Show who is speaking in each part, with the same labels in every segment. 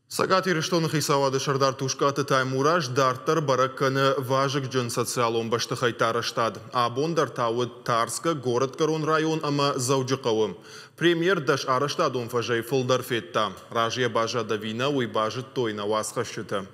Speaker 1: Сагат ирыштон хисавады шардар тушкаты таймураж дартар баракканы важык жын социалон башты хайтарыштад. Абондар тауыд Тарска, город Корон район ама заужықауым. Премьер даш арыштадон фажай фылдар фетта. Ражья бажа давина уй бажыт тойна васхашчыты.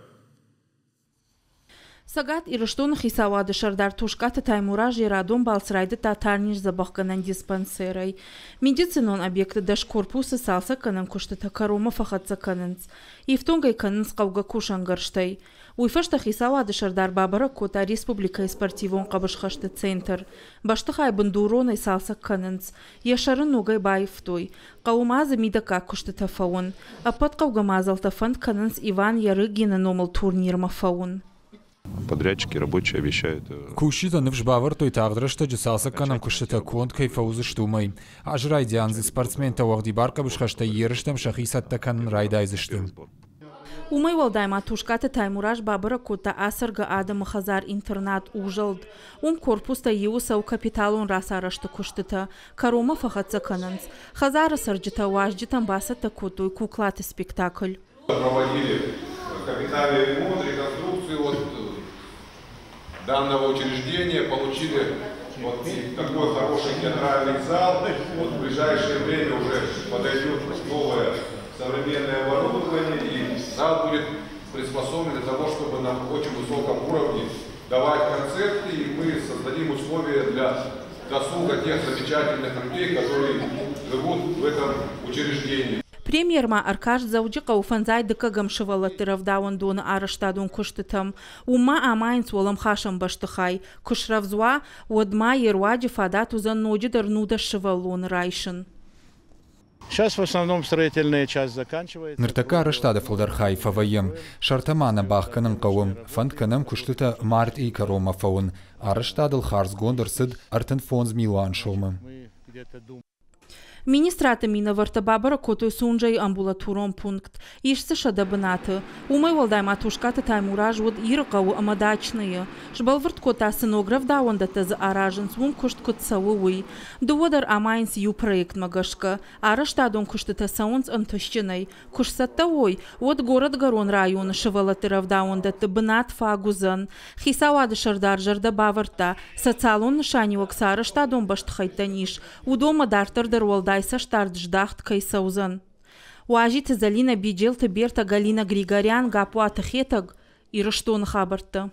Speaker 2: Сагат ирыштон хисавады шардар тушкаты таймураж ирадон балсрайды татарниш забахканан диспансерай. Медицинон объекты даш корпусы салса канан куштата карома фахатса кананц. Ифтонгай кананц кауга кушангарштай. Уйфашта хисавады шардар бабара кота республика спортивон кабышхашты центр. Баштахай бандуронай салса кананц. Яшарын ногай байфтой. Каумаза мидака куштата фаун. Апат кауга мазалта фанд кананц Иван Ярыгина номал турнир мафаун.
Speaker 3: Подрядчики рабочие обещают.
Speaker 4: Кушита невжбавар той тавдрашта джесалса канам кушита конт кайфаузы штумай. Аж райдянзы спортсмен тавахди барка бышхашта ерыштам шахисатта кан райдайзыштым.
Speaker 2: Умай валдайма тушката таймураж бабара кота асарга адам хазар интернат ужалд. Корпуста еусау капиталон расарашта куштыта. Карома фахатса кананц. Хазара сарджита важджитам басата котой куклаты спектакль.
Speaker 5: Проводили капитальный ремонт, реконструкцию данного учреждения, получили вот такой хороший театральный зал. Вот в ближайшее время уже подойдет новое современное оборудование, и зал будет приспособлен для того, чтобы на очень высоком уровне давать концерты, и мы создадим условия для досуга тех замечательных людей, которые живут в этом учреждении.
Speaker 2: Премьер-ма Аркаш заужика уфанзай дыкагам шывалатырав дауан дона арыштадун куштытам. Ума амайнц волам хашам баштыхай. Кушравзуа уадма еруаджи фадат узан ноджидар нуда шывалун райшин.
Speaker 6: Сейчас в основном строительная часть заканчивается.
Speaker 4: Ныртака арыштада фылдархай фаваем. Шартамана бахканам кауым. Фандканам куштыта март и карома фаун. Арыштадыл харс гондырсыд артен фонз Милан шолмы.
Speaker 2: Министрата мина варта бабара котой сунджай амбулаторон пункт. Ишсы шадабынаты. Умай валдайма тушката таймураж вод ирыкау амадачные. Шбалварт кота сценограф дауандата за аражынс вун кушт кот саууи. Дуодар амайнс ю проект магашка. Араштадон куштыта саунс антощинай. Кушсатта ой. Вот город Горон район шывалатырав дауандата бынат фагузан. Хисавады шардар жарда баварта. Социалон нышаниуак са араштадон баштхайтаниш. Удома дартар дарвалда Дайса штарт ждахт кайсаузан. Уажит Залина Биджелта Берта Галина Григорян Гапуата Хетаг и Раштон Хабарта.